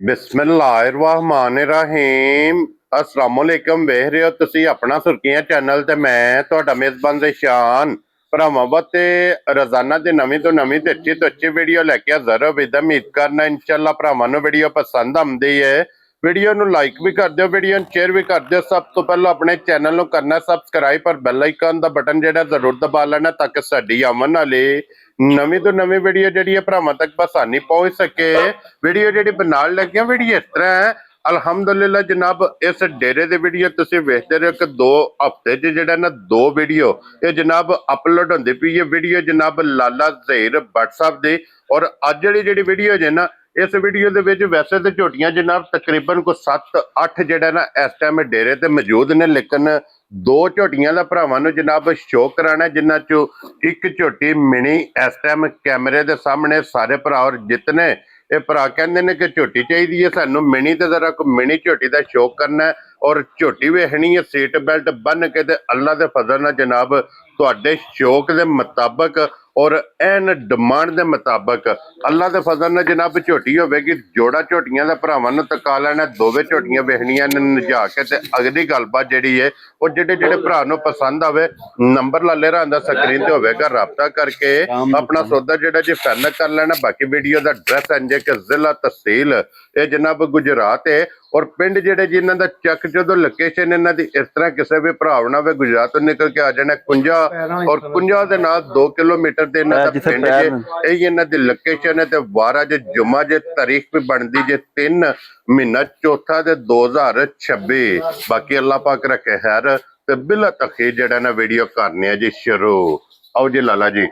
ਬਿਸਮਿल्लाहिर्रहमानिर्रहीम अस्सलामुअलैकुम ਵੇਖ ਰਹੇ ਹੋ ਤੁਸੀਂ ਆਪਣਾ ਸੁਰਖੀਆਂ ਚੈਨਲ ਤੇ ਮੈਂ ਤੁਹਾਡਾ ਮੇਜ਼ਬਾਨ ਰਿਸ਼ਾਨ ਭਰਾਵਾਂ ਤੇ ਰੋਜ਼ਾਨਾ ਦੀ ਨਵੀਂ ਤੋਂ ਨਵੀਂ ਤੇ ਅੱਛੀ ਤੋਂ ਅੱਛੀ ਵੀਡੀਓ ਲੈ ਕੇ ਹਾਜ਼ਰ ਹਾਂ। ਉਮੀਦ ਕਰਨਾ ਇਨਸ਼ਾਅੱਲਾ ਭਰਾਵਾਂ ਨੂੰ ਵੀਡੀਓ ਪਸੰਦ ਆਉਂਦੀ ਹੈ। ਵੀਡੀਓ ਨੂੰ ਲਾਈਕ ਵੀ ਕਰ ਦਿਓ, ਵੀਡੀਓ ਨੂੰ ਸ਼ੇਅਰ ਵੀ ਕਰ ਦਿਓ। ਸਭ ਤੋਂ ਪਹਿਲਾਂ ਆਪਣੇ ਚੈਨਲ ਨੂੰ ਕਰਨਾ ਸਬਸਕ੍ਰਾਈਬ ਪਰ ਬੈਲ ਆਈਕਨ ਦਾ ਬਟਨ ਜਿਹੜਾ ਜ਼ਰੂਰ ਦਬਾ ਲੈਣਾ ਤਾਂ ਕਿ ਸਾਡੀ ਆਉਣ ਵਾਲੀ ਨਵੀਂ ਤੋਂ ਨਵੀਂ ਵੀਡੀਓ ਜਿਹੜੀ ਹੈ ਭਰਾਵਾਂ ਤੱਕ ਆਸਾਨੀ ਪਹੁੰਚ ਸਕੇ। ਵੀਡੀਓ ਜਿਹੜੀ ਬਣਾਉਣ ਲੱਗਿਆ ਵੀਡੀਓ ਇਸ ਤਰ੍ਹਾਂ ਹੈ। ਅਲਹਮਦੁਲਿਲਾ ਜਨਾਬ ਇਸ ਡੇਰੇ ਦੀ ਵੀਡੀਓ ਤੁਸੀਂ ਵੇਖਦੇ ਰਹੋ ਕਿ 2 ਹਫ਼ਤੇ 'ਚ ਜਿਹੜਾ ਨਾ 2 ਵੀਡੀਓ ਇਹ ਜਨਾਬ ਅਪਲੋਡ ਹੁੰਦੀ ਪਈ ਹੈ। ਵੀਡੀਓ ਜਨਾਬ ਲਾਲਾ ਜ਼ਹੀਰ ਭੱਟ ਸਾਹਿਬ ਦੀ ਔਰ ਅੱਜ ਜਿਹੜੀ ਵੀਡੀਓ ਜੇ ਨਾ ਇਸ ਵੀਡੀਓ ਦੇ ਵਿੱਚ ਵੈਸੇ ਤੇ ਝੋਟੀਆਂ ਜਨਾਬ ਤਕਰੀਬਨ ਕੋ 7-8 ਜਿਹੜਾ ਨਾ ਇਸ ਟਾਈਮ ਡੇਰੇ ਤੇ ਮੌਜੂਦ ਨੇ, ਲੇਕਿਨ 2 ਝੋਟੀਆਂ ਦਾ ਭਰਾਵਾਂ ਨੂੰ ਜਨਾਬ ਸ਼ੋਅ ਕਰਾਣਾ, ਜਿਨ੍ਹਾਂ ਚੋਂ ਇੱਕ ਝੋਟੀ ਮਿਣੀ ਇਸ ਟਾਈਮ ਕੈਮਰੇ ਦੇ ਸਾਹਮਣੇ ਸਾਰੇ ਭਰਾ ਔਰ ਜਿਤਨੇ ਇਹ ਭਰਾ ਕਹਿੰਦੇ ਨੇ ਕਿ ਝੋਟੀ ਚਾਹੀਦੀ ਹੈ ਸਾਨੂੰ ਮਿਣੀ ਤੇ ਜ਼ਰਾ ਕੋ ਮਿਣੀ ਝੋਟੀ ਦਾ ਸ਼ੌਕ ਕਰਨਾ ਔਰ ਝੋਟੀ ਵੇਖਣੀ ਹੈ ਸੀਟ ਬੈਲਟ ਬੰਨ ਕੇ ਤੇ ਅੱਲਾ ਦੇ ਫਜ਼ਲ ਨਾਲ ਜਨਾਬ ਤੁਹਾਡੇ ਸ਼ੌਕ ਦੇ ਮੁਤਾਬਕ ਔਰ ਐਨ ਡਿਮਾਂਡ ਦੇ ਮੁਤਾਬਕ ਅੱਲਾ ਦੇ ਫਜ਼ਲ ਨਾਲ ਜਨਾਬ ਝੋਟੀ ਹੋਵੇਗੀ। ਜੋੜਾ ਝੋਟੀਆਂ ਦਾ ਭਰਾਵਾਂ ਨੂੰ ਤਕਾ ਲੈਣਾ, ਦੋਵੇਂ ਝੋਟੀਆਂ ਵੇਖਣੀਆਂ ਨੇ ਨਜਾ ਕੇ ਤੇ ਅਗਲੀ ਗੱਲਬਾਤ ਜਿਹੜੀ ਹੈ ਉਹ ਜਿਹੜੇ ਭਰਾ ਨੂੰ ਪਸੰਦ ਆਵੇ ਨੰਬਰ ਲਾਲੇ ਰਾਂ ਦਾ ਸਕਰੀਨ ਤੇ ਹੋਵੇਗਾ, ਰਾਬਤਾ ਕਰਕੇ ਆਪਣਾ ਸੌਦਾ ਜਿਹੜਾ ਜੀ ਫਾਈਨਲ ਕਰ ਲੈਣਾ। ਬਾਕੀ ਵੀਡੀਓ ਦਾ ਐਡਰੈਸ ਹੈ ਕਿ ਜ਼ਿਲ੍ਹਾ ਤਹਿਸੀਲ ਇਹ ਜਨਾਬ ਗੁਜਰਾਤ ਹੈ ਔਰ ਪਿੰਡ ਜਿਹੜੇ ਜੀ ਇਹਨਾਂ ਦਾ ਚੱਕ ਜਦੋਂ ਲੋਕੇਸ਼ਨ ਇਹਨਾਂ ਦੀ ਇਸ ਤਰ੍ਹਾਂ ਕਿਸੇ ਵੀ ਭਰਾ ਨਾ ਹੋਵੇ ਗੁਜਰਾਤ ਤੋਂ ਨਿਕਲ ਕੇ ਆ ਜਾਣਾ ਕੁੰਜਾ ਔਰ ਕੁੰਜਾ ਦੇ ਨਾਲ 2 ਕਿਲੋਮੀਟਰ ਦੇ ਇਹਨਾਂ ਦਾ ਪਿੰਡ ਜੇ ਇਹ ਇਹਨਾਂ ਦੀ ਲੋਕੇਸ਼ਨ ਹੈ। ਤੇ ਵਾਰਾ ਜੇ ਜੁਮਾ ਜੇ ਤਾਰੀਖ ਵੀ ਬਣਦੀ ਜੇ 3 ਮਹੀਨਾ ਚੌਥਾ ਦੇ 2026। ਬਾਕੀ ਅੱਲਾਹ ਪਾਕ ਰੱਖੇ ਖੈਰ ਤੇ ਬਿਲਾ ਤਖੀਰ ਜਿਹੜਾ ਨਾ ਵੀਡੀਓ ਕਰਨੀ ਹੈ ਜੀ ਸ਼ੁਰੂ। ਆਓ ਜੀ ਲਾਲਾ ਜੀ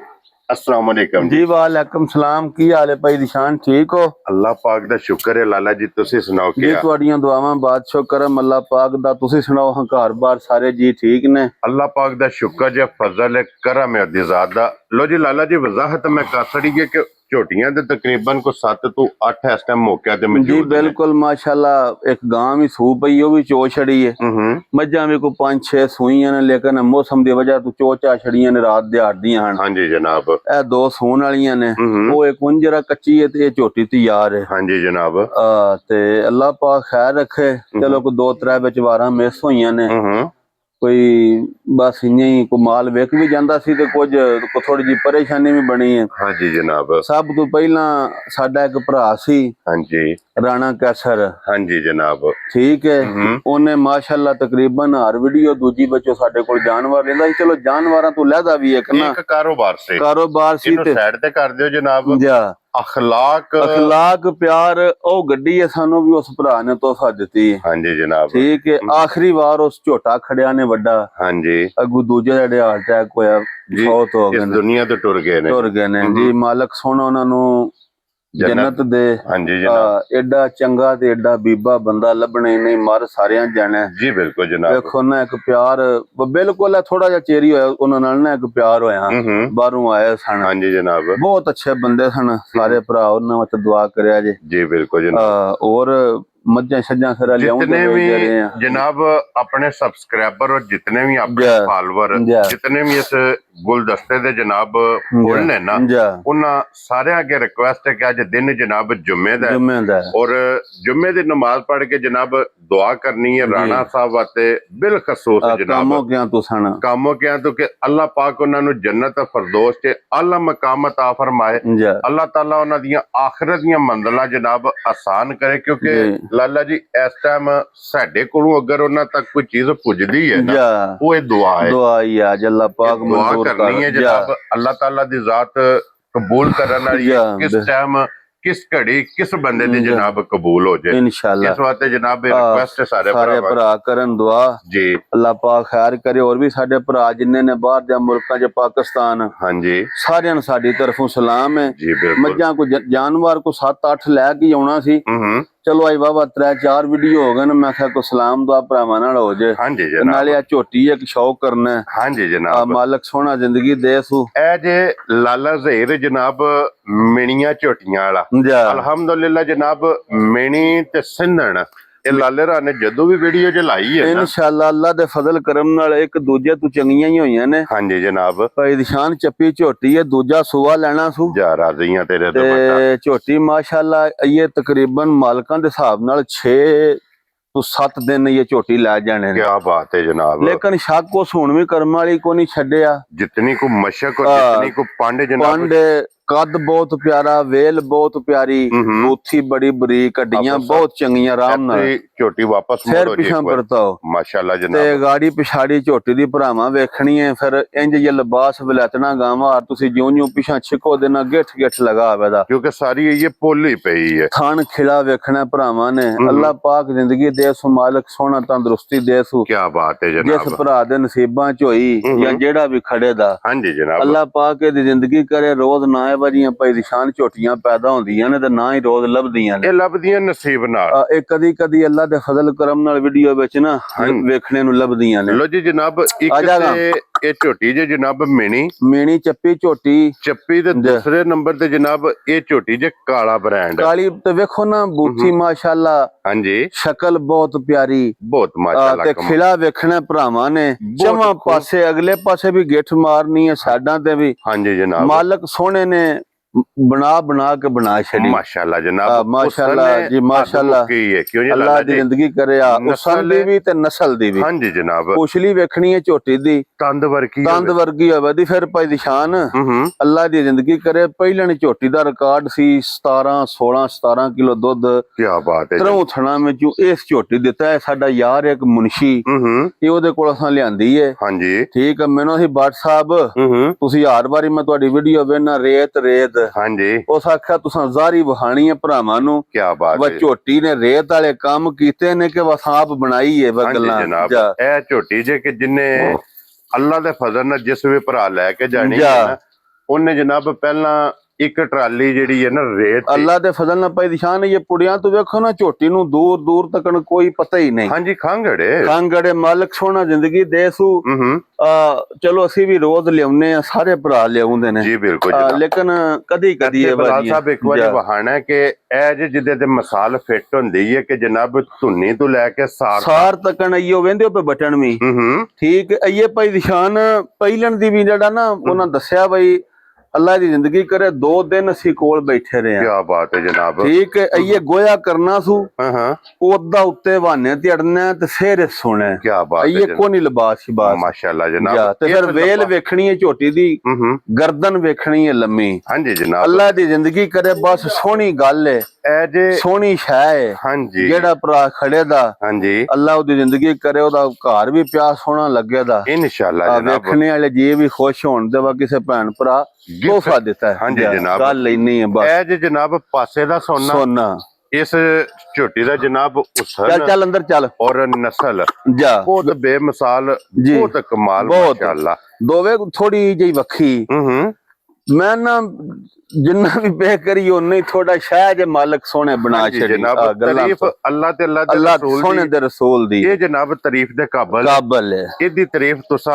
अस्सलाम वालेकुम जी। वालेकुम सलाम। की हाल है भाई निशान, ठीक हो? अल्लाह पाक दा शुक्र है लाला जी, तुसी सुनाओ जी तुहाडियां दुआवां बादशाह करम अल्लाह पाक दा। तुसी सुनाओ हां घर बार सारे जी ठीक ने? अल्लाह पाक दा शुक्र जे फजल है करम है दी ज़ात दा। लो जी लाला जी वजाहत मैं कर छड़ी है कि झोटियां दे तकरीबन को 7 तो 8 इस टाइम मौके ते मौजूद जी बिल्कुल माशाल्लाह। एक गां भी सू पई ओ भी चो छड़ी है, मज्जां भी को 5-6 सूईयां ने, लेकिन मौसम दी वजह तो चोचा छड़ियां ने रात दिहाड़ दियां हन। हां जी जनाब ए 2 सून वालियां ने, ओ एक कुंजरा कच्ची है ते झोटी तैयार है। हां जी जनाब ते अल्लाह पाक खैर रखे। चलो को 2-3 विच वारां मिस होईयां ने, कोई बस इं को माल विक भी जाता सी ते कुछ थोड़ी जी परेशानी भी बनी है। हाँ जी जनाब सब तो पहला साडा एक भरा सी हाँ जी राणा कैसर। हाँ जी जनाब ठीक है, उन्हें माशाल्लाह तकरीबन हर वीडियो दूजी बच्चों साडे कोल जानवर लेंदा सी। चलो जानवरां तो लैदा भी एक ना एक कारोबार सी ते साइड ते कर दियो जनाब। जा अखलाक प्यार ओ गड्डी है सानू भी उस भरा ने तोहफा दिती है। हाँ जी जनाब ठीक है, आखिरी बार उस झोटा खड़िया ने वड्डा। हाँ जी अगू दूजे जेडे हार्ट अटैक होया बहुत हो गए, दुनिया तो टुर गए ने जी। मालक सोना उन्हां नू जन्नत दे। हाँ जी जनाब एडा चंगा ते एडा बीबा बंदा लभना ही नहीं, मर सारियां जाना जी। बिल्कुल जनाब देखो ना एक प्यार बिल्कुल थोड़ा जा चेरी होया उन्हां नाल ना एक प्यार होया। बाहरों आए सन। हाँ जी जनाब बहुत अच्छे बंदे सन सारे भरा, उन्हां वास्ते दुआ करया जी बिल्कुल जनाब। और मज्जा शज्जा फिर जितने भी जनाब अपने सब्सक्राइबर और जितने भी अपने फॉलोअर जितने भी इस गुलदस्ते दे जनाब फुल ने ना उन्हां सारे अगे रिक्वेस्ट है कि अज दिन जनाब जुम्मे दा और जुम्मे दी नमाज पढ़ के जनाब दुआ करनी है राणा साहब वास्ते बिलखसूस जनाब कामों क्या तो कि अल्लाह पाक उन्हां नू जन्नत फरदौस च आला मकाम अता फरमाए। अल्लाह ताला उन्हां दियां आखिरत दियां मंजिलां जनाब आसान करे, क्योंकि लाला जी इस टाइम साडे कोलों अगर उन्हां तक कोई चीज पुजदी है ना वो दुआ है। दुआ ही है अल्लाह पाक दुआ करनी है जनाब। अल्लाह ताला दी जात कबूल करन वाली है। किस टाइम किस घड़ी किस बंदे दी जनाब कबूल हो जाए इंशाअल्लाह। इस वास्ते जनाब रिक्वेस्ट है सारे भरा करन दुआ जी। अल्लाह पाक खैर करे। और भी साडे भरा जिन्ने ने बाहर दे मुल्कां च पाकिस्तान हां जी सारियां साडी तरफों सलाम है जी। मज्जां को जानवर को 7-8 लैके आउणा सी। चलो आई बाबा 3-4 वीडियो हो गए ना, मैं को सलाम दुआ भरावां नाल हो जाए। हां जी जनाब नाले झोटी एक शौक करना है। हां जी जनाब मालक सोना जिंदगी दे सू। ए जे लाला ज़हीर जनाब मिणियां झोटियां वाला अल्हम्दुलिल्लाह जनाब मिणी ते सिंधण ਇਹ ਲਾਲੇ ਰਾ ਨੇ ਜਦੋਂ ਵੀ ਵੀਡੀਓ ਚ ਲਾਈ ਹੈ ਨਾ, ਇਨਸ਼ਾਅੱਲਾ ਅੱਲਾ ਦੇ ਫਜ਼ਲ ਕਰਮ ਨਾਲ ਇੱਕ ਦੂਜੇ ਤੋਂ ਚੰਗੀਆਂ ਹੀ ਹੋਈਆਂ ਨੇ। ਹਾਂਜੀ ਜਨਾਬ, ਭਾਈ ਨਿਸ਼ਾਨ ਚੱਪੀ ਝੋਟੀ ਹੈ, ਦੂਜਾ ਸੂਆ ਲੈਣਾ ਸੂ ਜਾ ਰਾਜ਼ੀਆਂ ਤੇਰੇ ਤੋਂ ਬਟਾ। ਤੇ ਝੋਟੀ ਮਾਸ਼ਾਅੱਲਾ ਇਹ ਤਕਰੀਬਨ ਮਾਲਕਾਂ ਦੇ ਹਿਸਾਬ ਨਾਲ 6 ਤੋਂ 7 ਦਿਨ ਇਹ ਝੋਟੀ ਲੈ ਜਾਣੇ ਨੇ। ਕਿਆ ਬਾਤ ਹੈ ਜਨਾਬ, ਲੇਕਿਨ ਸ਼ੱਕ ਉਸ ਹੁਣ ਵੀ ਕਰਮ ਵਾਲੀ ਕੋ ਨਹੀਂ ਛੱਡਿਆ। ਜਿਤਨੀ ਕੋ ਮਸ਼ਕ ਔਰ ਜਿਤਨੀ ਕੋ ਪੰਡ ਜਨਾਬ। ਪੰਡ ਕੱਦ ਬਹੁਤ ਪਿਆਰਾ, ਵੇਲ ਬਹੁਤ ਪਿਆਰੀ, ਬੂਥੀ ਬੜੀ ਬਰੀਕ, ਹੱਡੀਆਂ ਬਹੁਤ ਚੰਗੀਆਂ, ਆਰਾਮ ਨਾਲ ਇੱਥੇ ਝੋਟੀ ਵਾਪਸ ਫਿਰ ਮੋੜੋ ਜੀ ਪਿਛਾਂ ਇੱਕ ਵਾਰ। ਪਰਤਾਓ ਮਾਸ਼ਾਅੱਲਾ ਤੇ ਜਨਾਬ, ਗਾੜੀ ਪਿਛਾੜੀ ਝੋਟੀ ਦੀ ਭਰਾਵਾਂ ਵੇਖਣੀ ਹੈ। ਫਿਰ ਇੰਜ ਜੇ ਲਿਬਾਸ ਵਲੈਤਣਾ ਗਾਵਾਂ ਤੁਸੀਂ ਜਿਉਂ ਪਿਛਾਂ ਛਿਕੋ ਦੇਣਾ ਗਿੱਠ ਗਿੱਠ ਲਗਾ ਆਵੇ ਦਾ, ਕਿਉਂਕਿ ਸਾਰੀ ਇਹ ਭੋਲੀ ਪਈ ਹੈ। ਥਣ ਖਿਲਾ ਵੇਖਣਾ ਭਰਾਵਾਂ ਨੇ। ਅੱਲਾਹ ਪਾਕ ਜ਼ਿੰਦਗੀ ਦੇ ਸੋ, ਮਾਲਕ ਸੋਹਣਾ ਤੰਦਰੁਸਤੀ ਦੇ ਸੋ। ਕਿਆ ਬਾਤ ਹੈ ਜਿਸ ਜਨਾਬ, ਭਰਾ ਦੇ ਨਸੀਬਾਂ ਚ ਹੋਈ ਜਾਂ ਜਿਹੜਾ ਵੀ ਖੜੇ ਦਾ, ਹਾਂਜੀ ਜਨਾਬ, ਅੱਲਾਹ ਪਾਕ ਦੀ ਜ਼ਿੰਦਗੀ ਕਰੇ। ਰੋਜ਼ ਨਾ ਇਹ ਵਜੀਆਂ ਭਾਈ ਨਿਸ਼ਾਨ ਝੋਟੀਆਂ ਪੈਦਾ ਹੁੰਦੀਆਂ ਨੇ ਤੇ ਨਾ ਹੀ ਰੋਜ਼ ਲੱਭਦੀਆਂ ਨੇ। ਇਹ ਲੱਭਦੀਆਂ ਨਸੀਬ ਨਾਲ। ਇਹ ਕਦੀ ਕਦੀ ਅੱਲਾਹ ਦੇ ਫਜ਼ਲ ਕਰਮ ਨਾਲ ਵੀਡੀਓ ਵਿੱਚ ਨਾ ਵੇਖਣੇ ਨੂੰ ਲੱਭਦੀਆਂ ਨੇ। ਲੋ ਜੀ ਜਨਾਬ, ਇੱਕ ਤੇ ਇਹ ਝੋਟੀ ਜੇ ਜਨਾਬ ਮੀਣੀ ਚੱਪੀ ਝੋਟੀ ਚੱਪੀ ਦੇ ਦੂਸਰੇ ਨੰਬਰ ਤੇ ਜਨਾਬ ਇਹ ਝੋਟੀ ਜੇ ਕਾਲਾ ਬ੍ਰਾਂਡ। ਕਾਲੀ ਤੇ ਵੇਖੋ ਨਾ, ਬੂਥੀ ਮਾਸ਼ਾਅੱਲਾ, ਹਾਂਜੀ ਸ਼ਕਲ ਬਹੁਤ ਪਿਆਰੀ, ਬਹੁਤ ਮਾਸ਼ਾਅੱਲਾ। ਤੇ ਖਿਲਾ ਵੇਖਣਾ ਭਰਾਵਾਂ ਨੇ। ਜਮਾ ਪਾਸੇ ਅਗਲੇ ਪਾਸੇ ਵੀ ਗਿੱਠ ਮਾਰਨੀ ਹੈ, ਸਾਡਾਂ ਤੇ ਵੀ। ਹਾਂਜੀ ਜਨਾਬ, ਮਾਲਕ ਸੋਹਣੇ ਨੇ ਬਣਾ ਕੇ ਬਣਾ ਛੜੀ। ਮਾਸ਼ਾਅੱਲਾ ਜਨਾਬ, ਮਾਸ਼ਾਅੱਲਾ ਜੀ, ਮਾਸ਼ਾਅੱਲਾ। ਕਿਉਂ ਜੀ ਅੱਲਾਹ ਦੀ ਜ਼ਿੰਦਗੀ ਕਰਿਆ ਉਸਲ ਦੀ ਵੀ ਤੇ ਨਸਲ ਦੀ ਵੀ। ਹਾਂਜੀ ਜਨਾਬ, ਪੁਛਲੀ ਵੇਖਣੀ ਹੈ ਝੋਟੀ ਦੀ, ਤੰਦ ਵਰਗੀ ਹੋਵੇ ਦੀ। ਫਿਰ ਭਾਈ ਨਿਸ਼ਾਨ ਅੱਲਾਹ ਦੀ ਜ਼ਿੰਦਗੀ ਕਰੇ। ਪਹਿਲਣ ਝੋਟੀ ਦਾ ਰਿਕਾਰਡ ਸੀ 16 ਕਿਲੋ ਦੁੱਧ। ਕੀ ਬਾਤ ਹੈ। ਤਰੋਂ ਥਣਾ ਵਿੱਚੋਂ ਇਸ ਝੋਟੀ ਦਿੱਤਾ ਹੈ ਸਾਡਾ ਯਾਰ ਇੱਕ ਮੁਨਸ਼ੀ, ਇਹ ਉਹਦੇ ਕੋਲ ਅਸਾਂ ਲਿਆਂਦੀ ਹੈ। ਹਾਂਜੀ ਠੀਕ ਹੈ, ਮੈਨੂੰ ਅਸੀਂ ਬਾਟ ਸਾਹਿਬ ਤੁਸੀਂ ਹਰ ਵਾਰੀ ਮੈਂ ਤੁਹਾਡੀ ਵੀਡੀਓ ਵੇਖਣਾ ਰੇਤ ਹਾਂਜੀ, ਉਸ ਆਖਿਆ ਤੁਸੀਂ ਜ਼ਾਰੀ ਵਹਾਣੀ ਹੈ ਭਰਾਵਾਂ ਨੂੰ। ਕੀ ਬਾਤ ਵਾ ਹੈ। ਝੋਟੀ ਨੇ ਰੇਤ ਵਾਲੇ ਕੰਮ ਕੀਤੇ ਨੇ ਕਿ ਬਸ ਆਪ ਬਣਾਈ ਹੈ ਗੱਲਾਂ। ਜਨਾਬ, ਇਹ ਝੋਟੀ ਜੇ ਕਿ ਜਿੰਨੇ ਅੱਲਾ ਦੇ ਫਜ਼ਲ ਨਾਲ ਜਿਸ ਵੀ ਭਰਾ ਲੈ ਕੇ ਜਾਣੀ ਹੈ ਨਾ, ਉਹਨੇ ਜਨਾਬ ਪਹਿਲਾਂ ਇੱਕ ਟਰਾਲੀ ਜਿਹੜੀ ਹੈ ਨਾ ਰੇਤ, ਅੱਲਾ ਦੇ ਫਜ਼ਲ ਨਾਲ ਭਾਈ ਨਿਸ਼ਾਨ ਇਹ ਪੁੜਿਆਂ ਤੋਂ ਵੇਖੋ ਨਾ ਝੋਟੀ ਨੂੰ ਦੂਰ ਦੂਰ ਤੱਕ ਕੋਈ ਪਤਾ ਹੀ ਨਹੀਂ। ਹਾਂਜੀ, ਖਾਂਗੜੇ ਮਾਲਕ ਸੋਹਣਾ ਜ਼ਿੰਦਗੀ ਦੇ ਸੂ। ਚਲੋ ਅਸੀਂ ਵੀ ਰੋਜ਼ ਲਿਆਉਨੇ ਆ, ਸਾਰੇ ਭਰਾ ਲਿਆਉਂਦੇ ਨੇ ਜੀ, ਬਿਲਕੁਲ। ਲੇਕਿਨ ਕਦੀ ਕਦੀ ਇਹ ਸਾਹਿਬ ਇੱਕ ਵਾਰੀ ਵਹਾਣਾ ਕਿ ਇਹ ਜਿਹਦੇ ਤੇ ਮਿਸਾਲ ਫਿੱਟ ਹੁੰਦੀ ਹੈ ਕਿ ਜਨਾਬ ਧੁੰਨੀ ਤੋਂ ਲੈ ਕੇ ਸਾਰ ਤੱਕਣ ਆਈਓ ਵੇਂਦੇ ਪੇ ਬਟਨ ਵੀ। ਠੀਕ ਇਹ ਭਾਈ ਨਿਸ਼ਾਨ ਪਹਿਲਣ ਦੀ ਵੀ ਜਿਹੜਾ ਨਾ ਉਹਨਾਂ ਦੱਸਿਆ ਬਈ ਅੱਲਾ ਦੀ ਜ਼ਿੰਦਗੀ ਕਰੇ 2 ਦਿਨ ਅਸੀਂ ਕੋਲ ਬੈਠੇ ਰਹੇ। ਕੀ ਬਾਤ ਹੈ ਜਨਾਬ, ਠੀਕ ਹੈ। ਇਹ ਗੋਇਆ ਕਰਨਾ ਸੂ, ਉਹਦਾ ਉੱਤੇ ਵਾਨੇ ਤੇ ਅੜਨਾ ਤੇ ਫੇਰ ਸੋਣਾ। ਕੀ ਬਾਤ ਹੈ, ਇਹ ਕੋ ਨਹੀਂ ਲਿਬਾਸ ਬਾਤ। ਮਾਸ਼ਾਅੱਲਾ ਜਨਾਬ। ਤੇ ਫਿਰ ਵੇਲ ਵੇਖਣੀ ਹੈ ਝੋਟੀ ਦੀ, ਗਰਦਨ ਵੇਖਣੀ ਹੈ ਲੰਮੀ। ਹਾਂਜੀ ਜਨਾਬ, ਅੱਲਾ ਦੀ ਜ਼ਿੰਦਗੀ ਕਰੇ ਬਸ ਸੋਹਣੀ ਗੱਲ ਹੈ, ਇਹ ਜੇ ਸੋਹਣੀ ਸ਼ੈ ਹੈ। ਹਾਂਜੀ, ਜਿਹੜਾ ਭਰਾ ਖੜੇ ਦਾ, ਹਾਂਜੀ, ਅੱਲਾ ਉਹਦੀ ਜ਼ਿੰਦਗੀ ਕਰੇ ਉਹਦਾ ਘਰ ਵੀ ਪਿਆ ਸੋਹਣਾ ਲੱਗੇ ਦਾ। ਇਨਸ਼ਾਅੱਲਾ ਜਨਾਬ, ਵੇਖਣੇ ਵਾਲੇ ਜੀ ਵੀ ਖੁਸ਼ ਹੋਣ ਦੇ ਵਾ ਕਿਸੇ ਭੈਣ ਭਰਾ ਤੋਹਫਾ ਦਿੱਤਾ ਹੈ। ਹਾਂਜੀ ਜਨਾਬ, ਗੱਲ ਲੈਣੀ ਹੈ ਬਸ। ਇਹ ਜੇ ਜਨਾਬ ਪਾਸੇ ਦਾ ਸੋਨਾ ਇਸ ਝੋਟੀ ਦਾ ਜਨਾਬ ਉਸਲ ਚੱਲ ਅੰਦਰ ਚੱਲ ਔਰ ਨਸਲ ਜਾ ਬਹੁਤ ਬੇਮਿਸਾਲ, ਬਹੁਤ ਕਮਾਲ ਮਾਸ਼ਾਅੱਲਾ। ਦੋਵੇਂ ਥੋੜੀ ਜਿਹੀ ਵੱਖੀ। ਮੈਂ ਨਾ ਜਿੰਨਾ ਵੀ ਬੇਹ ਕਰੀ ਉਹਨੇ ਥੋੜਾ ਸ਼ਾਇਦ ਮਾਲਕ ਸੋਹਣੇ ਬਣਾ ਛੱਡੀ। ਜਨਾਬ ਤਾਰੀਫ ਅੱਲਾ ਤੇ ਅੱਲਾ ਦੇ ਰਸੂਲ ਸੋਹਣੇ ਦੇ ਰਸੂਲ ਦੀ। ਇਹ ਜਨਾਬ ਤਾਰੀਫ ਦੇ ਕਾਬਲ ਹੈ। ਇਹਦੀ ਤਾਰੀਫ ਤੁਸੀਂ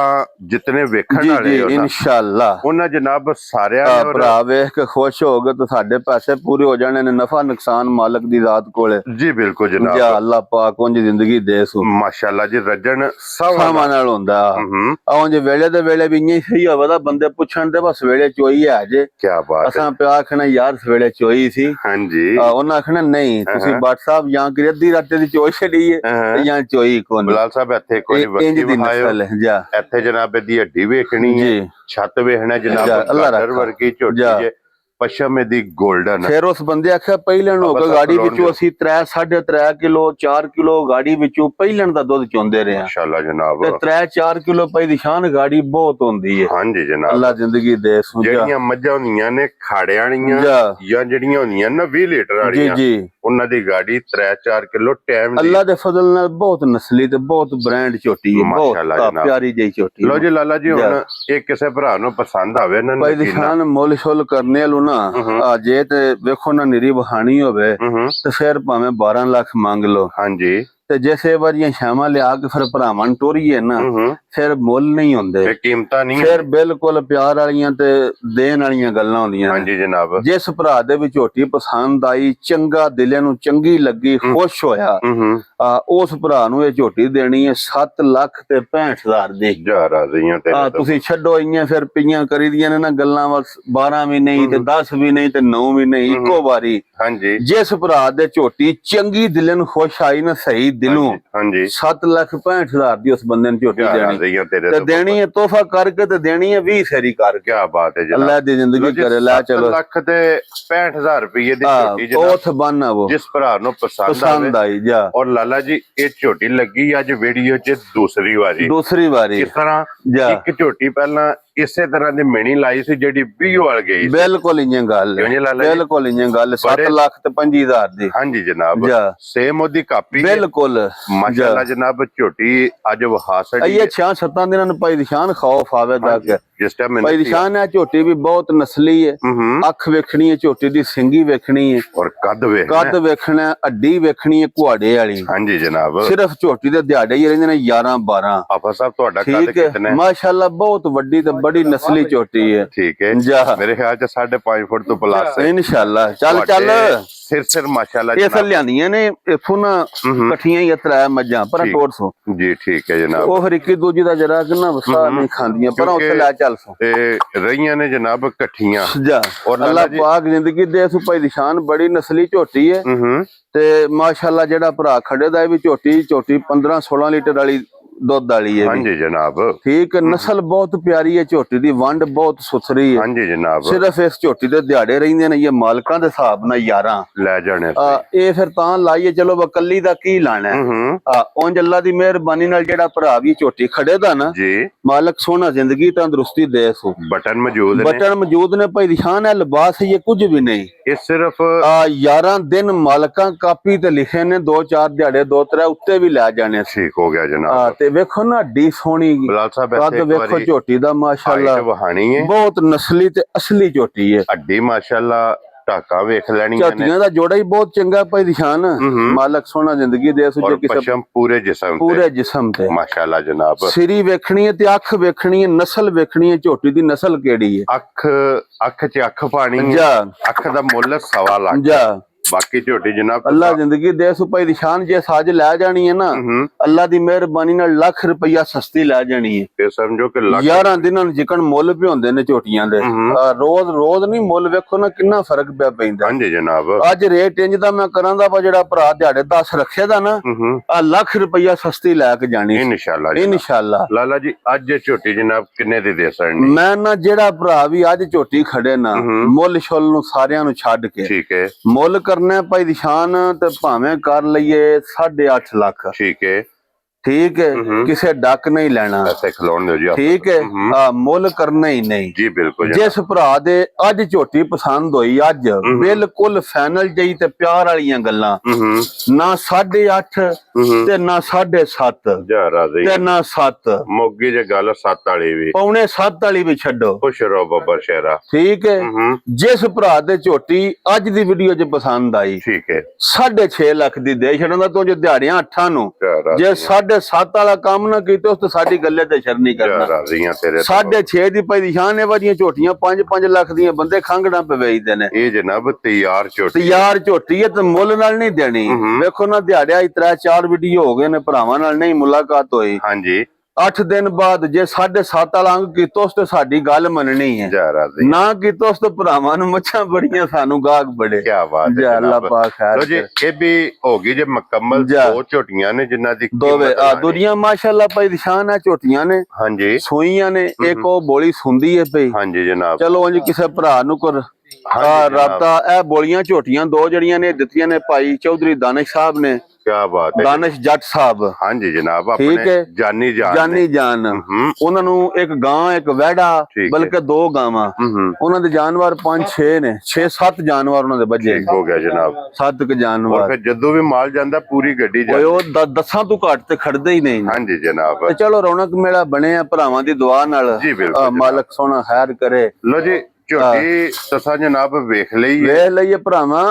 ਜਿਤਨੇ ਵੇਖਣ ਵਾਲੇ ਹੋ ਨਾ ਇਨਸ਼ਾਅੱਲਾ ਉਹਨਾਂ ਜਨਾਬ ਸਾਰਿਆਂ ਨੇ ਭਰਾ ਵੇਖ ਕੇ ਖੁਸ਼ ਹੋ ਗਏ ਤੇ ਸਾਡੇ ਪੈਸੇ ਪੂਰੇ ਹੋ ਜਾਣੇ ਨੇ। ਨਫਾ ਨੁਕਸਾਨ ਮਾਲਕ ਦੀ ਜ਼ਾਤ ਕੋਲੇ। ਜੀ ਬਿਲਕੁਲ ਜਨਾਬ, ਜਾਂ ਅੱਲਾ ਪਾਕ ਉਂਝ ਜ਼ਿੰਦਗੀ ਦੇ ਸੂ। ਮਾਸ਼ਾਅੱਲਾ ਜੀ, ਰੱਜਣ ਸਵਾਂ ਨਾਲ ਹੁੰਦਾ। ਉਂਝ ਵੇਲੇ ਦੇ ਵੇਲੇ ਵੀ ਇੰਨੀ ਸਹੀ ਹੋਵੇ ਤਾਂ ਬੰਦੇ ਪੁੱਛਣ ਦੇ ਬਸ ਵੇਲੇ ਚੋਈ ਹੈ ਜੇ। ਕੀ ਬਾਤ, ਅਸਾਂ ਪਿਆ ਆਖਣਾ ਯਾਰ ਸਵੇਲੇ ਚੋਈ ਸੀ। ਹਾਂਜੀ, ਉਹਨਾਂ ਆਖਣਾ ਨਹੀਂ ਤੁਸੀਂ ਬਾਟ ਸਾਹਿਬ ਜਾਂ ਕਿ ਅੱਧੀ ਰਾਤੇ ਦੀ ਚੋਈ ਛੜੀ ਹੈ ਜਾਂ ਚੋਈ ਕੋਨ। ਬਲਾਲ ਸਾਹਿਬ ਇੱਥੇ ਕੋਈ ਵਕਤੀ ਵਿਖਾਇਓ, ਇੱਥੇ ਜਨਾਬ ਇਹਦੀ ਹੱਡੀ ਵੇਖਣੀ ਹੈ, ਛੱਤ ਵੇਖਣਾ ਜਨਾਬ, ਗਾਡਰ ਵਰਗੀ ਝੋਟੀ ਜੇ, ਪਸ਼ਮ ਦੀ 골ਡਨ। ਫਿਰ ਉਸ ਬੰਦੇ ਆਖਿਆ ਪਹਿਲਣ ਹੋ ਕੇ ਗਾੜੀ ਵਿੱਚੋਂ ਅਸੀਂ 3 3.5 ਕਿਲੋ 4 ਕਿਲੋ ਗਾੜੀ ਵਿੱਚੋਂ ਪਹਿਲਣ ਦਾ ਦੁੱਧ ਚੋਂਦੇ ਰਹੇ। ਮਾਸ਼ਾਅੱਲਾ ਜਨਾਬ, ਤੇ 3 4 ਕਿਲੋ ਪਈ ਨਿਸ਼ਾਨ ਗਾੜੀ ਬਹੁਤ ਹੁੰਦੀ ਹੈ। ਹਾਂਜੀ ਜਨਾਬ, ਅੱਲਾ ਜ਼ਿੰਦਗੀ ਦੇ ਸੂ। ਜਿਹੜੀਆਂ ਮੱਝਾਂ ਹੁੰਦੀਆਂ ਨੇ ਖਾੜੇ ਵਾਲੀਆਂ ਜਾਂ ਜਿਹੜੀਆਂ ਹੁੰਦੀਆਂ ਨਾ 20 ਲੀਟਰ ਵਾਲੀਆਂ, ਉਹਨਾਂ ਦੀ ਗਾੜੀ 3 4 ਕਿਲੋ ਟਾਈਮ। ਅੱਲਾ ਦੇ ਫਜ਼ਲ ਨਾਲ ਬਹੁਤ ਨਸਲੀ ਤੇ ਬਹੁਤ ਬ੍ਰਾਂਡ ਝੋਟੀ ਹੈ, ਬਹੁਤ ਪਿਆਰੀ ਜਿਹੀ ਝੋਟੀ। ਲੋ ਜੀ ਲਾਲਾ ਜੀ, ਹੁਣ ਇਹ ਕਿਸੇ ਭਰਾ ਨੂੰ ਪਸੰਦ ਆਵੇ ਨਾ ਭਾਈ ਨਿਸ਼ਾਨ ਮੁੱਲ ਸ਼ੁੱਲ ਕਰਨੇ ਲੂ ਨਾ ਜੇ ਤੇ ਵੇਖੋ ਨਾ ਨਿਰੀ ਵਹਾਣੀ ਹੋਵੇ ਤੇ ਫਿਰ ਭਾਵੇਂ 12 ਲੱਖ ਮੰਗ ਲਓ। ਹਾਂਜੀ, ਤੇ ਜਿਸੇ ਵਾਰੀਆਂ ਸ਼ਾਮਾਂ ਲਿਆ ਕੇ ਫਿਰ ਭਰਾਵਾਂ ਨੂੰ ਟੋਰੀਏ ਨਾ, ਫਿਰ ਮੁੱਲ ਨਹੀਂ ਹੁੰਦੇ, ਤੇ ਕੀਮਤਾਂ ਨਹੀਂ ਫਿਰ ਬਿਲਕੁਲ ਪਿਆਰ ਵਾਲੀਆਂ ਤੇ ਦੇਣ ਵਾਲੀਆਂ ਗੱਲਾਂ ਹੁੰਦੀਆਂ ਨੇ। ਹਾਂਜੀ ਜਨਾਬ। ਜਿਸ ਭਰਾ ਦੇ ਵੀ ਝੋਟੀ ਪਸੰਦ ਆਈ, ਚੰਗਾ ਦਿਲ ਨੂੰ ਚੰਗੀ ਲੱਗੀ, ਖੁਸ਼ ਹੋਇਆ, ਉਸ ਭਰਾ ਨੂੰ ਇਹ ਝੋਟੀ ਦੇਣੀ ਹੈ 7,65,000 ਦੀ। ਰਾਜ਼ੀਆਂ ਤੇਰੇ ਤੋਂ। ਤੁਸੀਂ ਛੱਡੋ ਇੰਨੀਆਂ ਫਿਰ ਪਈਆਂ ਕਰੀਦੀਆਂ ਨੇ ਨਾ ਗੱਲਾਂ, ਬਸ 12 ਵੀ ਨਹੀਂ ਤੇ 10 ਵੀ ਨਹੀਂ ਤੇ 9 ਵੀ ਨਹੀਂ, ਇੱਕੋ ਵਾਰੀ। ਹਾਂਜੀ। ਜਿਸ ਭਰਾ ਦੇ ਝੋਟੀ ਚੰਗੀ ਦਿਲ ਨੂੰ ਖੁਸ਼ ਆਈ ਨਾ, ਸਹੀ ਦਿਲੋਂ, ਹਾਂਜੀ 7,65,000 ਦੀ ਉਸ ਬੰਦੇ ਨੂੰ ਝੋਟੀ ਦੇਣੀ ਤੇ ਦੇਣੀ ਹੈ ਤੋਹਫਾ ਕਰਕੇ, ਤੇ ਦੇਣੀ ਹੈ 20 ਫੇਰੀ ਕਰਕੇ। ਕੀ ਬਾਤ ਹੈ ਜਨਾਬ। ਅੱਲਾਹ ਦੀ ਜ਼ਿੰਦਗੀ ਕਰੇ। ਲੈ ਚਲੋ 7,65,000 ਰੁਪਏ ਦੀ ਝੋਟੀ ਜਨਾਬ, ਉਥ ਬੰਨਾ ਉਹ ਜਿਸ ਭਰਾ ਨੂੰ ਪਸੰਦ ਆਈ ਜਾ। ਔਰ ਲਾਲਾ ਜੀ ਇਹ ਝੋਟੀ ਲੱਗੀ ਅੱਜ ਵੀਡੀਓ 'ਚ ਦੂਸਰੀ ਵਾਰੀ। ਕਿਸ ਤਰ੍ਹਾਂ ਇੱਕ ਝੋਟੀ ਪਹਿਲਾਂ ਇਸੇ ਤਰ੍ਹਾਂ ਦੀ ਮਿਣੀ ਲਾਈ ਸੀ ਜਿਹੜੀ 20 ਵਾਲ ਗਈ, ਬਿਲਕੁਲ ਇੰਜ ਗੱਲ, ਬਿਲਕੁਲ ਇੰਜ ਗੱਲ, 7,65,000 ਦੀ। ਹਾਂਜੀ ਜਨਾਬ, ਸੇਮ ਉਹਦੀ ਕਾਪੀ ਬਿਲਕੁਲ ਮਾਸ਼ਾਅੱਲਾ ਜਨਾਬ। ਝੋਟੀ ਅੱਜ ਵਹਾ ਸੜੀ ਇਹ 6-7 ਦਿਨਾਂ ਨੂੰ ਭਾਈ ਨਿਸ਼ਾਨ ਖੌਫ ਆਵੇ ਤੱਕ। ਜਿਸ ਟਾਈਮ ਭਾਈ ਨਿਸ਼ਾਨ ਹੈ ਝੋਟੀ ਵੀ ਬਹੁਤ ਨਸਲੀ ਹੈ, ਅੱਖ ਵੇਖਣੀ ਹੈ ਝੋਟੀ ਦੀ, ਸਿੰਗੀ ਵੇਖਣੀ ਹੈ, ਔਰ ਕੱਦ ਵੇਖਣਾ, ਅੱਡੀ ਵੇਖਣੀ ਹੈ ਕੁਹਾੜੇ ਵਾਲੀ। ਹਾਂਜੀ ਜਨਾਬ। ਸਿਰਫ ਝੋਟੀ ਦੇ ਦਿਹਾੜੇ ਹੀ ਰਹਿੰਦੇ ਨੇ 11-12। ਆਪਾ ਸਾਹਿਬ ਤੁਹਾਡਾ ਕੱਦ ਕਿਤਨਾ ਹੈ? ਮਾਸ਼ਾਅੱਲਾ ਬਹੁਤ ਵੱਡੀ ਤੇ ਬੜੀ ਨਸਲੀ ਝੋਟੀ ਹੈ। ਠੀਕ ਹੈ, ਮੇਰੇ ਖਿਆਲ ਚ 5.5 ਫੁੱਟ ਤੋਂ ਪਲੱਸ ਹੈ ਇਨਸ਼ਾਅੱਲਾ। ਚੱਲ ਸਿਰ ਮਾਸ਼ਾਅੱਲਾ ਇਹ ਸਰ ਲਿਆਂਦੀਆਂ ਨੇ ਇਥੋਂ ਨਾ ਇਕੱਠੀਆਂ ਹੀ ਤਰਾ ਮੱਝਾਂ ਪਰ 150 ਜੀ। ਠੀਕ ਹੈ ਜਨਾਬ। ਉਹ ਹਰ ਇੱਕ ਦੂਜੀ ਦਾ ਜਰਾ ਕਿੰਨਾ ਵਸਾ ਨਹੀਂ ਖਾਂਦੀਆਂ, ਪਰ ਉੱਥੇ ਲੈ ਚੱਲ ਸੋ ਤੇ ਰਹੀਆਂ ਨੇ ਜਨਾਬ ਇਕੱਠੀਆਂ। ਔਰ ਅੱਲਾਹ ਪਾਕ ਜ਼ਿੰਦਗੀ ਦੇ ਇਸ ਭਾਈ ਨਿਸ਼ਾਨ ਬੜੀ ਨਸਲੀ ਝੋਟੀ ਹੈ ਤੇ ਮਾਸ਼ਾਅੱਲਾ ਜਿਹੜਾ ਭਰਾ ਖੜੇ ਦਾ ਵੀ ਝੋਟੀ 15-16 ਲੀਟਰ ਵਾਲੀ ਦੁੱਧ ਵਾਲੀ ਹੈ। ਹਾਂਜੀ ਜਨਾਬ। ਠੀਕ, ਨਸਲ ਬਹੁਤ ਪਿਆਰੀ ਹੈ ਝੋਟੀ ਦੀ, ਵੰਡ ਬਹੁਤ ਸੁਥਰੀ ਹੈ। ਹਾਂਜੀ ਜਨਾਬ। ਸਿਰਫ ਇਸ ਝੋਟੀ ਦੇ ਦਿਹਾੜੇ ਰਹਿੰਦੇ ਨੇ ਇਹ ਮਾਲਕਾਂ ਦੇ ਹਿਸਾਬ ਨਾਲ 11 ਲੈ ਜਾਣੇ। ਇਹ ਫਿਰ ਤਾਂ ਲਾਈਏ, ਚਲੋ ਵਕੱਲੀ ਦਾ ਕੀ ਲਾਣਾ। ਉਂਝ ਅੱਲਾ ਦੀ ਮਿਹਰਬਾਨੀ ਨਾਲ ਜਿਹੜਾ ਭਰਾ ਵੀ ਝੋਟੀ ਖੜੇ ਦਾ ਨਾ ਜੀ, ਮਾਲਕ ਸੋਹਣਾ ਜ਼ਿੰਦਗੀ ਤੰਦਰੁਸਤੀ ਦੇ ਸੋ। ਬਟਨ ਮੌਜੂਦ ਨੇ ਭਾਈ ਨਿਸ਼ਾਨ ਹੈ, ਲਿਬਾਸ ਇਹ ਕੁਝ ਵੀ ਨਹੀਂ, ਇਹ ਸਿਰਫ 11 ਦਿਨ ਮਾਲਕਾਂ ਕਾਪੀ ਤੇ ਲਿਖੇ ਨੇ, 2-4 ਦਿਹਾੜੇ 2-3 ਉੱਤੇ ਵੀ ਲੈ ਜਾਣੇ। ਠੀਕ ਹੋ ਗਿਆ ਜਨਾਬ। ਤੇ ਵੇਖੋ ਨਾ ਡੀ ਸੋਹਣੀ ਕੱਦ ਵੇਖੋ ਝੋਟੀ ਦਾ ਮਾਸ਼ਾਅੱਲਾ, ਬਹੁਤ ਨਸਲੀ ਤੇ ਅਸਲੀ ਝੋਟੀ ਹੈ। ਅੱਡੀ ਮਾਸ਼ਾਅੱਲਾ, ਢਾਕਾ ਵੇਖ ਲੈਣੀ, ਝੋਟੀਆਂ ਦਾ ਜੋੜਾ ਹੀ ਬਹੁਤ ਚੰਗਾ ਭਾਈ ਨਿਸ਼ਾਨ। ਮਾਲਕ ਸੋਹਣਾ ਜ਼ਿੰਦਗੀ ਦੇ ਸੁਝੇ ਕਿਸੇ ਪੂਰੇ ਜਿਸਮ ਤੇ ਮਾਸ਼ਾਅੱਲਾ ਜਨਾਬ। ਸਿਰੀ ਵੇਖਣੀ ਹੈ ਤੇ ਅੱਖ ਵੇਖਣੀ ਹੈ, ਨਸਲ ਵੇਖਣੀ ਹੈ, ਝੋਟੀ ਦੀ ਨਸਲ ਕਿਹੜੀ ਹੈ। ਅੱਖ 'ਚ ਅੱਖ ਪਾਣੀ, ਅੱਖ ਦਾ ਮੁੱਲ 1.25 ਲੱਖ। ਬਾਕੀ ਝੋਟੀ ਜਨਾਬ ਅੱਲਾ ਜ਼ਿੰਦਗੀ ਦੇ ਸੋ ਭਾਈ ਨਿਸ਼ਾਨ ਜੇ ਸਾਜ ਲੈ ਜਾਣੀ ਹੈ ਨਾ, ਅੱਲਾ ਦੀ ਮਿਹਰਬਾਨੀ ਨਾਲ ਲੱਖ ਰੁਪਇਆ ਸਸਤੀ ਲੈ ਜਾਣੀ ਹੈ। ਤੇ ਸਮਝੋ ਕਿ 11 ਦਿਨਾਂ ਨੂੰ ਜਿਕਣ ਮੁੱਲ ਪਿਆਉਂਦੇ ਨੇ ਝੋਟੀਆਂ ਦੇ, ਰੋਜ਼ ਨਹੀਂ ਮੁੱਲ ਵੇਖੋ ਨਾ ਕਿੰਨਾ ਫਰਕ ਪਿਆ ਪੈਂਦਾ। ਹਾਂਜੀ ਜਨਾਬ। ਅੱਜ ਰੇਟ ਇੰਜ ਦਾ ਮੈਂ ਕਰਾਂਦਾ ਵਾ, ਜਿਹੜਾ ਭਰਾ ਦਿਹਾੜੇ 10 ਰੱਖੇ ਦਾ ਨਾ, ਆ ਲੱਖ ਰੁਪਇਆ ਸਸਤੀ ਲੈ ਕੇ ਜਾਣੀ ਇਨਸ਼ਾਅੱਲਾ। ਲਾਲਾ ਜੀ ਅੱਜ ਝੋਟੀ ਜਨਾਬ ਕਿੰਨੇ ਦੀ ਦੇ ਸਕਦੇ? ਮੈਂ ਨਾ ਜਿਹੜਾ ਭਰਾ ਵੀ ਅੱਜ ਝੋਟੀ ਖੜੇ ਨਾ, ਮੁੱਲ ਛੁੱਲ ਨੂੰ ਸਾਰਿਆਂ ਨੂੰ ਛੱਡ ਕੇ, ਠੀਕ ਹੈ, ਮੁੱਲ ਕਰਨਾ ਭਾਈ ਨਿਸ਼ਾਨ ਤੇ ਭਾਵੇਂ ਕਰ ਲਈਏ 8.5 ਲੱਖ। ਠੀਕ ਹੈ, ਕਿਸੇ ਡੱਕ ਨਹੀਂ ਲੈਣਾ, ਠੀਕ ਹੈ, ਮੁੱਲ ਕਰਨਾ ਹੀ ਨਹੀਂ ਜੀ। ਬਿਲਕੁਲ। ਜਿਸ ਭਰਾ ਦੇ ਅੱਜ ਝੋਟੀ ਪਸੰਦ ਹੋਈ, ਅੱਜ ਬਿਲਕੁਲ ਫਾਈਨਲ ਜਈ ਤੇ ਪਿਆਰ ਵਾਲੀਆਂ ਗੱਲਾਂ, ਨਾ 8.5 ਤੇ ਨਾ 7.5 ਤੇ ਨਾ 7, ਮੋਗੀ ਜੇ ਗੱਲ 7 ਵਾਲੀ ਵੀ, ਪੌਣੇ 7 ਵਾਲੀ ਵੀ ਛੱਡੋ, ਖੁਸ਼ ਰਹੋ ਬੱਬਰ ਸ਼ੇਰਾ। ਠੀਕ ਹੈ। ਜਿਸ ਭਰਾ ਦੇ ਝੋਟੀ ਅੱਜ ਦੀ ਵੀਡੀਓ 'ਚ ਪਸੰਦ ਆਈ, ਠੀਕ ਹੈ, 6.5 ਲੱਖ ਦੀ ਦੇ ਛੱਡਣਾ ਤੂੰ, ਜੇ ਦਿਹਾੜੀਆਂ 8 ਨੂੰ, ਜੇ 7.5 ਵਾਲਾ ਕੰਮ ਨਾ ਕੀਤੇ ਉਸ ਤੇ ਸਾਡੀ ਗੱਲੇ ਤੇ ਸ਼ਰ ਨਹੀਂ ਕਰਨਾ। 6.5 ਦੀ ਭਾਈ ਨਿਸ਼ਾਨ ਇਹ ਵਾਲੀਆਂ ਝੋਟੀਆਂ 5-5 ਲੱਖ ਦੀਆਂ ਬੰਦੇ ਖੰਗਣਾ ਪਵੇਈਦੇ ਨੇ। ਇਹ ਜਨਾਬ ਤਿਆਰ ਝੋਟੀ ਹੈ ਤੇ ਮੁੱਲ ਨਾਲ ਨਹੀਂ ਦੇਣੀ। ਵੇਖੋ ਨਾ ਦਿਹਾੜਿਆ 3-4 ਵੀਡੀਓ ਹੋ ਗਏ ਨੇ, ਭਰਾਵਾਂ ਨਾਲ ਨਹੀਂ ਮੁਲਾਕਾਤ ਹੋਈ। ਹਾਂਜੀ। 8 ਦਿਨ ਬਾਅਦ ਜੇ 7.5 ਵਾਲਾ ਅੰਗ ਕੀਤਾ ਉਸ ਤੇ ਸਾਡੀ ਗੱਲ ਮੰਨਣੀ ਹੈ, ਨਾ ਕੀਤਾ ਉਸ ਤੇ ਭਰਾਵਾਂ ਨੂੰ ਮੱਛਾਂ ਬੜੀਆਂ, ਸਾਨੂੰ ਗਾਹਕ ਬੜੇ। ਕੀ ਬਾਤ ਹੈ, ਅੱਲਾਹ ਪਾਕ ਖੈਰ ਜੀ। ਇਹ ਵੀ ਹੋ ਗਈ ਜੇ ਮੁਕੰਮਲ 2 ਝੋਟੀਆਂ ਨੇ ਜਿਨ੍ਹਾਂ ਦੀ ਦੁਨੀਆ ਮਾਸ਼ਾਅੱਲਾ ਭਾਈ ਨਿਸ਼ਾਨ ਹੈ ਝੋਟੀਆਂ ਨੇ। ਹਾਂਜੀ, ਸੂਈਆਂ ਨੇ, ਇੱਕ ਉਹ ਬੋਲੀ ਸੁੰਦੀ ਹੈ ਪਈ। ਹਾਂਜੀ ਜਨਾਬ। ਚਲੋ ਉਂਝ ਕਿਸੇ ਭਰਾ ਨੂੰ ਕਰ ਰਾਬਤਾ, ਇਹ ਬੋਲੀਆਂ ਝੋਟੀਆਂ 2 ਜਿਹੜੀਆਂ ਨੇ ਦਿੱਤੀਆਂ ਨੇ ਭਾਈ ਚੌਧਰੀ ਦਾਨਿਸ਼ ਸਾਹਿਬ ਨੇ। ਕਿਆ ਬਾਤ ਹੈ, ਦਾਨਿਸ਼ ਜੱਟ ਸਾਹਿਬ। ਹਾਂਜੀ ਜਨਾਬ, ਆਪਣੇ ਜਾਨੀ ਜਾਨ। ਉਹਨਾਂ ਨੂੰ ਇੱਕ ਗਾਂ, ਇੱਕ ਵਹਿੜਾ, ਬਲਕਿ 2 ਗਾਵਾਂ। ਉਹਨਾਂ ਦੇ ਜਾਨਵਰ 5-6 ਨੇ, 6-7 ਜਾਨਵਰ ਉਹਨਾਂ ਦੇ ਬੱਜੇ। ਹੋ ਗਿਆ ਜਨਾਬ, 7 ਕ ਜਾਨਵਰ। ਫਿਰ ਜਦੋਂ ਵੀ ਮਾਲ ਜਾਂਦਾ ਪੂਰੀ ਗੱਡੀ ਜਾਂਦੀ, ਉਹ 10 ਤੋਂ ਘੱਟ ਤੇ ਖੜਦੇ ਹੀ ਨਹੀਂ। ਹਾਂਜੀ ਜਨਾਬ। ਚਲੋ ਰੌਣਕ ਮੇਲਾ ਬਣਿਆ ਭਰਾਵਾਂ ਦੀ ਦੁਆ ਨਾਲ, ਮਾਲਕ ਸੋਹਣਾ ਖੈਰ ਕਰੇ। ਲੋ ਜੀ, ਝੋਟੀ ਤੁਸੀਂ ਜਨਾਬ ਵੇਖ ਲਈ ਹੈ। ਵੇਖ ਲਈਏ ਭਰਾਵਾਂ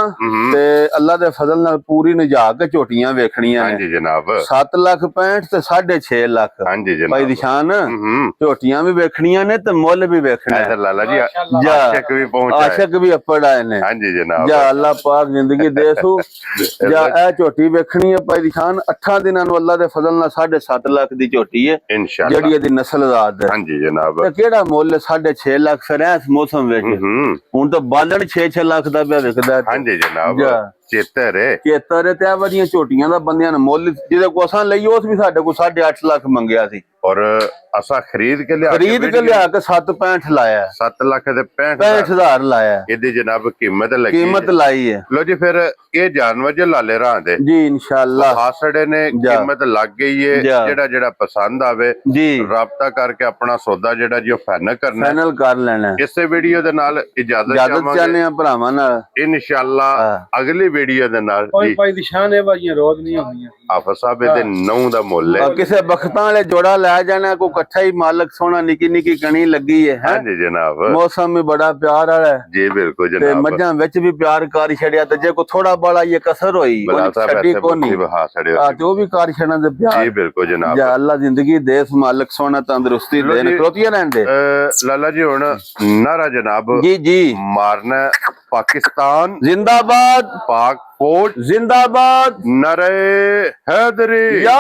ਤੇ ਅੱਲਾ ਦੇ ਫਜ਼ਲ ਨਾਲ ਪੂਰੀ ਨਜਾ ਕੇ ਝੋਟੀਆਂ ਵੇਖਣੀਆਂ ਨੇ। ਹਾਂਜੀ ਜਨਾਬ 7,65,000 ਤੇ 6.5 ਲੱਖ। ਹਾਂਜੀ ਭਾਈ ਜਨਾਬ ਨਿਸ਼ਾਨ ਝੋਟੀਆਂ ਵੀ ਵੇਖਣੀਆਂ ਨੇ ਤੇ ਮੁੱਲ ਵੀ ਵੇਖਣਾ ਐ ਹੈ। ਲਾਲਾ ਜੀ ਜਾ ਆਸ਼ਕ ਵੀ ਪਹੁੰਚਾ ਆਸ਼ਕ ਵੀ ਅੱਪੜ ਆਏ ਨੇ। ਹਾਂਜੀ ਜਨਾਬ ਜਾ ਅੱਲਾ ਪਾਕ ਜ਼ਿੰਦਗੀ ਦੇ ਸੂ ਜਾ ਇਹ ਝੋਟੀ ਵੇਖਣੀ ਹੈ ਭਾਈ ਨਿਸ਼ਾਨ 8 ਦਿਨਾਂ ਨੂੰ ਅੱਲਾ ਦੇ ਫਜ਼ਲ ਨਾਲ 7.5 ਲੱਖ ਦੀ ਝੋਟੀ ਹੈ ਇਨਸ਼ਾਅੱਲਾ ਜਿਹੜੀ ਇਹਦੀ ਨਸਲ ਆਜ਼ਾਦ ਹੈ। ਹਾਂਜੀ ਜਨਾਬ ਤੇ ਕਿਹੜਾ ਮੁੱਲ 6.5 ਲੱਖ ਫਿਰ ਇਸ ਮੌਸਮ ਵਿੱਚ ਹੁਣ ਤਾਂ ਬਾਲਣ 6 ਲੱਖ ਦਾ ਪਿਆ ਵਿਕਦਾ। ਹਾਂਜੀ ਜਨਾਬ ਚੇਤਰ ਹੈ ਚੇਤਰ ਤੇ ਆ ਵਧੀਆਂ ਝੋਟੀਆਂ ਦਾ ਬੰਦਿਆਂ ਨੇ ਮੁੱਲ ਜਿਹਦੇ ਕੋਲ ਅਸਾਂ ਲਈ ਉਸ ਵੀ ਸਾਡੇ ਕੋਲ 8.5 ਲੱਖ ਮੰਗਿਆ ਸੀ ਔਰ ਅਸਾਂ ਖਰੀਦ ਕੇ ਲਿਆ ਕੇ 7.65 ਲਾਇਆ 7 ਲੱਖ ਤੇ 65,000 ਲਾਇਆ ਇਹਦੀ ਜਨਾਬ ਕੀਮਤ ਲੱਗੀ ਕੀਮਤ ਲਾਈ ਹੈ। ਲੋ ਜੀ ਫਿਰ ਇਹ ਜਾਨਵਰ ਜੇ ਲਾਲੇ ਰਾਂ ਦੇ ਜੀ ਇਨਸ਼ਾਅੱਲਾ ਹਾਸੜੇ ਨੇ ਕੀਮਤ ਲੱਗ ਗਈ ਹੈ। ਜਿਹੜਾ ਪਸੰਦ ਆਵੇ ਜੀ ਰਾਬਤਾ ਕਰਕੇ ਆਪਣਾ ਸੌਦਾ ਜਿਹੜਾ ਜੀ ਉਹ ਫਾਈਨਲ ਕਰਨਾ ਫਾਈਨਲ ਕਰ ਲੈਣਾ। ਇਸੇ ਵੀਡੀਓ ਦੇ ਨਾਲ ਇਜਾਜ਼ਤ ਚਾਹੁੰਦੇ ਆ ਭਰਾਵਾਂ ਨਾਲ ਇਨਸ਼ਾਅੱਲਾ ਅਗਲੀ ਵੀਡੀਓ ਦੇ ਨਾਲ ਕੋਈ ਭਾਈ ਨਿਸ਼ਾਨ ਹੈ ਬਾਜੀਆਂ ਰੋਜ਼ ਨਹੀਂ ਹੁੰਦੀਆਂ। ਹਾਫਿਜ਼ ਸਾਹਿਬ ਦੇ 9 ਦਾ ਮੁੱਲ ਹੈ। ਕਿਸੇ ਬਖਤਾਂ ਵਾਲੇ ਜੋੜਾ ਲੈ ਜਾਣਾ ਕੋਈ ਇਕੱਠਾ ਹੀ ਮਾਲਕ ਸੋਹਣਾ ਨਿੱਕੀ ਨਿੱਕੀ ਕਣੀ ਲੱਗੀ ਹੈ। ਹਾਂਜੀ ਜਨਾਬ ਮੌਸਮ ਵੀ ਬੜਾ ਪਿਆਰ ਵਾਲਾ ਹੈ ਜੀ ਬਿਲਕੁਲ ਤੇ ਜਨਾਬ ਮੱਝਾਂ ਵਿੱਚ ਵੀ ਪਿਆਰ ਕਰ ਛੜਿਆ ਤੇ ਜੇ ਕੋਈ ਥੋੜਾ ਬਾਲਾ ਇਹ ਕਸਰ ਹੋਈ ਛੱਡੀ ਕੋਨੀ ਤੇ ਉਹ ਵੀ ਕਰ ਛੜਨ ਦੇ ਪਿਆਰ ਜੀ ਬਿਲਕੁਲ ਜਨਾਬ ਜਾਂ ਅੱਲਾ ਜ਼ਿੰਦਗੀ ਦੇ ਇਸ ਮਾਲਕ ਸੋਹਣਾ ਤੰਦਰੁਸਤੀ ਦੇਣ ਖਲੋਤੀਆਂ ਰਹਿਣ ਦੇ। ਲਾਲਾ ਜੀ ਹੁਣ ਨਾਰਾ ਜਨਾਬ ਜੀ ਜੀ ਮਾਰਨਾ ਪਾਕਿਸਤਾਨ जिंदाबाद पाक फौज जिंदाबाद नरे हैदरी या